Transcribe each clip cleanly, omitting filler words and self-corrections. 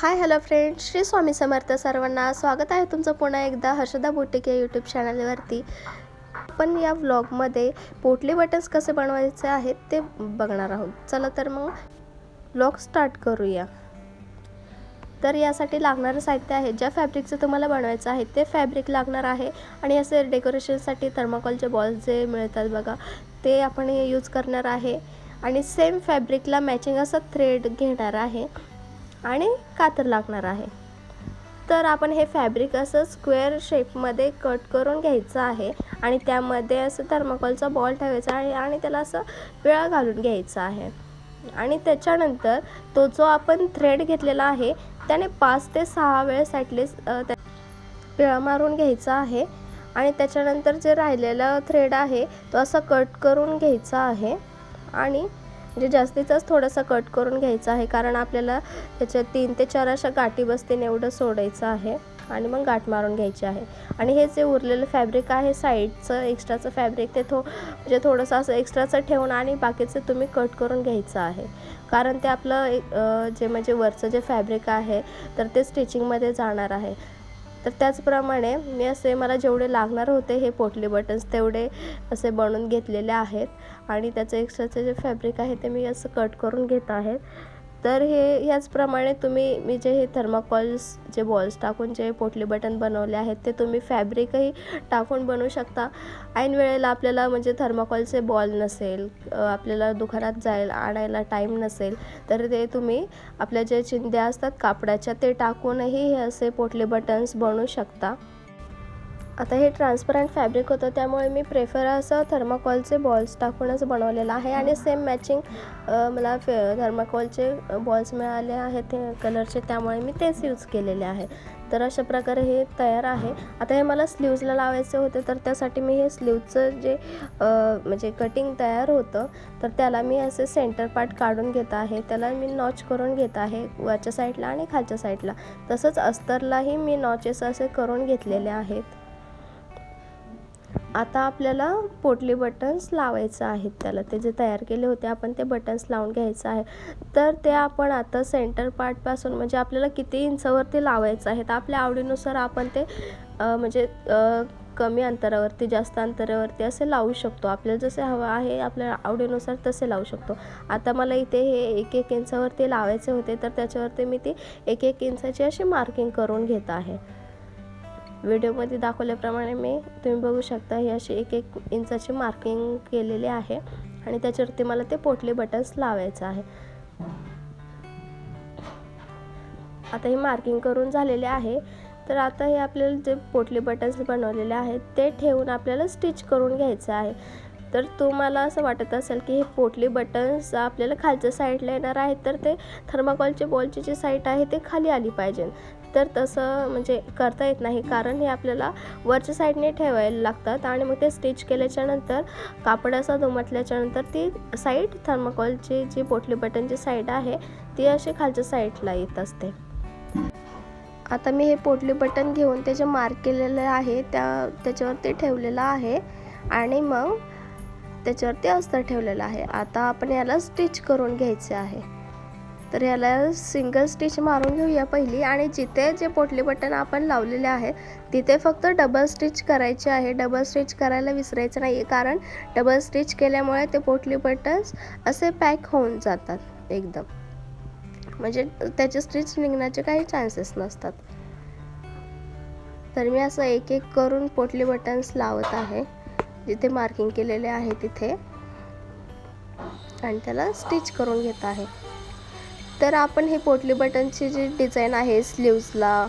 Hi hello friends, Shri Swami Samarth सर्वांना. स्वागत आहे तुमचं पुन्हा एकदा हर्षदा बुटीक या यूट्यूब चॅनलवरती. आपण या व्लॉगमध्ये पोटली बटन्स कसे बनवायचे आहेत ते बघणार आहोत. चला तर मग व्लॉग स्टार्ट करूया. तर यासाठी लागणारं साहित्य आहे, ज्या फॅब्रिकचं तुम्हाला बनवायचं आहे ते फॅब्रिक लागणार आहे. आणि असे डेकोरेशनसाठी थर्माकोलचे बॉल्स जे मिळतात बघा, ते आपण यूज करणार आहे. आणि सेम फॅब्रिकला मॅचिंग असं थ्रेड घेणार आहे आणि कातर लागणार आहे. तर आपण हे फॅब्रिक असं स्क्वेअर शेपमध्ये कट करून घ्यायचं आहे आणि त्यामध्ये असं थर्माकोलचा बॉल ठेवायचा आहे आणि त्याला असं पिळा घालून घ्यायचा आहे. आणि त्याच्यानंतर तो जो आपण थ्रेड घेतलेला आहे त्याने 5 ते 6 वेळेस ॲटलिस्ट पिळा मारून घ्यायचा आहे. आणि त्याच्यानंतर जे राहिलेला थ्रेड आहे तो असा कट करून घ्यायचा आहे. आणि म्हणजे जास्तीचाच थोडासा कट करून घ्यायचा आहे, कारण आपल्याला त्याच्या 3 ते 4 अशा गाठी बसतील एवढं सोडायचं आहे. आणि मग गाठ मारून घ्यायची आहे. आणि हे जे उरलेलं फॅब्रिक आहे साईडचं एक्स्ट्राचं फॅब्रिक, ते म्हणजे थोडंसं असं एक्स्ट्राचं ठेवून आणि बाकीचं तुम्ही कट करून घ्यायचं आहे, कारण ते आपलं जे म्हणजे वरचं जे फॅब्रिक आहे तर ते स्टिचिंगमध्ये जाणार आहे. तर त्याचप्रमाणे मी असे मला जेवढे लागणार होते हे पोटली बटन्स तेवढे असे बनवून घेतलेले आहेत. आणि त्याचं एक्स्ट्राचं जे फॅब्रिक आहे ते मी असं कट करून घेत आहे. तर ह्याचप्रमाणे मी जे हे थर्माकोल्स जे बॉल्स टाकून जे पोटली बटन बनवले आहेत ते तुम्ही फॅब्रिकही टाकून बनवू शकता. ऐन वेळेला आपल्याला म्हणजे थर्माकोलचे बॉल नसेल, आपल्याला दुकानात आणायला टाईम नसेल, तर ते तुम्ही आपल्या जे चिंध्या असतात कापडाच्या ते टाकूनही हे असे पोटली बटन्स बनवू शकता. आता हे ट्रान्सपरंट फॅब्रिक होतं त्यामुळे मी प्रेफर असं थर्माकोलचे बॉल्स टाकूनच बनवलेलं आहे. आणि सेम मॅचिंग मला थर्माकोलचे बॉल्स मिळाले आहेत ते कलरचे, त्यामुळे मी तेच यूज केलेले आहे. तर अशा प्रकारे हे तयार आहे. आता हे मला स्लीव्जला लावायचे होते, तर त्यासाठी मी हे स्लीवचं जे म्हणजे कटिंग तयार होतं तर त्याला मी असे सेंटर पार्ट काढून घेत आहे. त्याला मी नॉच करून घेत आहे वरच्या साईडला आणि खालच्या साईडला. तसंच अस्तरलाही मी नॉचेस असे करून घेतलेले आहेत. आता आपल्याला पोटली बटन्स लावायचं आहेत. त्याला ते जे तयार केले होते आपण ते बटन्स लावून घ्यायचं आहे. तर ते आपण आता सेंटर पार्टपासून म्हणजे आपल्याला किती इंचावरती लावायचं आहे तर आपल्या आवडीनुसार आपण ते म्हणजे कमी अंतरावरती जास्त अंतरावरती असे लावू शकतो. आपल्याला जसे हवं आहे आपल्या आवडीनुसार तसे लावू शकतो. आता मला इथे हे 1-1 इंचावरती लावायचे होते, तर त्याच्यावरती मी ती 1-1 इंचाची अशी मार्किंग करून घेत आहे. व्हिडिओमध्ये दाखवल्याप्रमाणे तुम्ही बघू शकता ही अशी 1-1 इंचाची मार्किंग केलेली आहे. आणि त्याच्यावरती मला ते पोटली बटन्स लावायचं आहे. आता हे मार्किंग करून झालेले आहे. तर आता हे आपल्याला जे पोटली बटन्स बनवलेले आहेत ते ठेवून आपल्याला स्टिच करून घ्यायचं आहे. तर तुम्हाला असं वाटत असेल की हे पोटली बटन्स आपल्याला खालच्या साईडला येणार आहेत, तर ते थर्माकोलचे बॉलची जी साईड आहे ते खाली आली पाहिजे. तर तसं म्हणजे करता येत नाही, कारण हे आपल्याला वरच्या साईडने ठेवायला लागतात. आणि मग ते स्टिच केल्याच्यानंतर कापड असं दुमटल्याच्यानंतर ती साईड थर्माकोलची जी पोटली बटनची साईड आहे ती अशी खालच्या साईडला येत असते. आता मी हे पोटली बटन घेऊन ते जे मार्क केलेलं आहे त्याच्यावरती ठेवलेलं आहे. आणि मग त्याच्यावरती अस्तर ठेवलेलं आहे. आता आपण याला स्टिच करून घ्यायचे आहे. तर याला सिंगल स्टिच मारून घेऊया पहिली. आणि जिथे जे पोटली बटन आपण लावलेले आहे तिथे फक्त डबल स्टिच करायचे आहे. डबल स्टिच करायला विसरायचं नाही आहे, कारण डबल स्टिच केल्यामुळे ते पोटली बटन्स असे पॅक होऊन जातात एकदम, म्हणजे त्याचे स्टिच निघण्याचे काही चान्सेस नसतात. तर मी असं 1-1 करून पोटली बटन्स लावत आहे जिथे मार्किंग केलेले आहे तिथे, आणि त्याला स्टिच करून घेत आहे. तर आपण हे पोटली बटनची जी डिझाईन आहे स्लीव्जला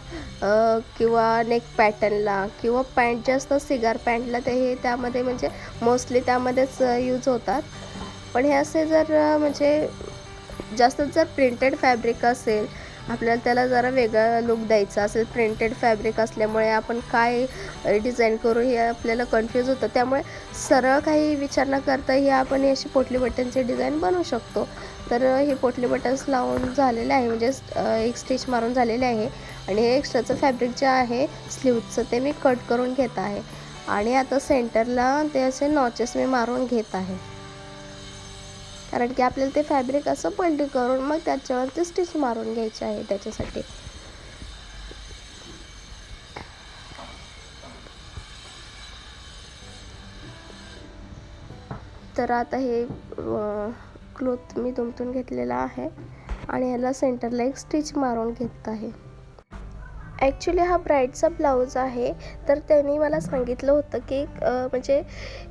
किंवा नेक पॅटर्नला किंवा पॅन्ट जे असतं सिगार पॅन्टला त्यामध्ये म्हणजे मोस्टली त्यामध्येच यूज होतात. पण हे असे जर म्हणजे जास्त जर प्रिंटेड फॅब्रिक असेल, आपल्याला त्याला जरा वेगळा लुक द्यायचा असेल, प्रिंटेड फॅब्रिक असल्यामुळे आपण काय डिझाईन करू हे आपल्याला कन्फ्यूज होतं. त्यामुळे सरळ काही विचार न करता ही आपण अशी पोटली बटनची डिझाईन बनवू शकतो. तर हे पोटली बटन्स लावून झालेले आहे, म्हणजे एक स्टिच मारून झालेले आहे. आणि हे एक्स्ट्राचं फॅब्रिक जे आहे स्लीव्जचं ते मी कट करून घेत आहे. आणि आता सेंटरला ते असे नॉचेस मी मारून घेत आहे. कारण की आपल्याला ते फॅब्रिक असं पलटी करून मग त्याच्यावरती स्टिच मारून घ्यायचे आहे त्याच्यासाठी. तर आता हे क्लॉथ मी दुमटून घेतलेला आहे आणि ह्याला सेंटरला एक स्टिच मारून घेत आहे. ॲक्च्युली हा ब्राईडचा ब्लाऊज आहे. तर त्यांनी मला सांगितलं होतं की म्हणजे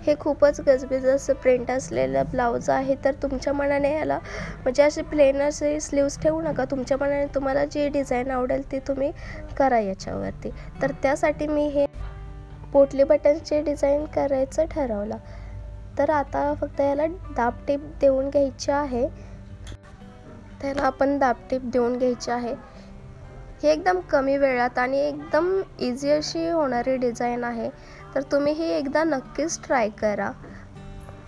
हे खूपच गजबीज असं प्रिंट असलेलं ब्लाऊज आहे, तर तुमच्या मनाने याला म्हणजे असे प्लेन असे स्लीव्स ठेवू नका. तुमच्या मनाने तुम्हाला जी डिझाईन आवडेल ती तुम्ही करा याच्यावरती. तर त्यासाठी मी हे पोटली बटनची डिझाईन करायचं ठरवलं. तर आता फक्त याला दाबटीप देऊन घ्यायची आहे. त्याला आपण दाबटीप देऊन घ्यायची आहे. ही एकदम कमी वेळात आणि एकदम इझी अशी होणारी डिझाईन आहे. तर तुम्ही ही एकदा नक्कीच ट्राय करा.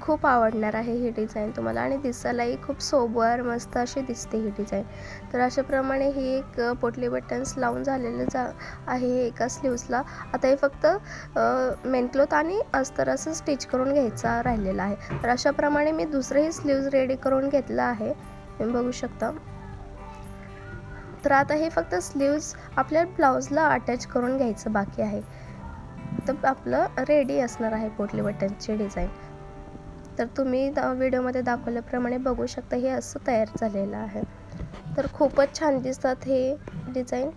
खूप आवडणार आहे ही डिझाईन तुम्हाला आणि दिसायलाही खूप सोबर मस्त अशी दिसते ही डिझाईन. तर अशाप्रमाणे ही एक पोटली बटन्स लावून झालेलं आहे एका स्लीव्सला. आता हे फक्त मेन क्लॉथ आणि अस्तर असं स्टिच करून घ्यायचा राहिलेला आहे. तर अशाप्रमाणे मी दुसरंही स्लीव्ज रेडी करून घेतलं आहे, तुम्ही बघू शकता. तर आता हे फक्त स्लीव्ज आपल्या ब्लाऊजला अटॅच करून घ्यायचं बाकी आहे. तर आपलं रेडी असणार आहे पोटली बटनची डिझाईन. तर तुम्ही व्हिडिओमध्ये दाखवल्याप्रमाणे बघू शकता हे असं तयार झालेलं आहे. तर खूपच छान दिसतात हे डिझाईन.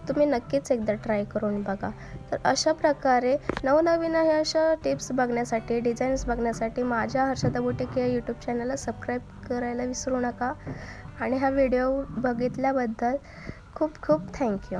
तुम्ही नक्कीच एकदा ट्राय करून बघा. तर अशा प्रकारे नवनवीन अशा टिप्स बघण्यासाठी, डिझाईन्स बघण्यासाठी माझ्या हर्षदा बुटीक या यूट्यूब चॅनलला सबस्क्राईब करायला विसरू नका. आणि हा व्हिडिओ बघितल्याबद्दल खूप खूप थँक्यू.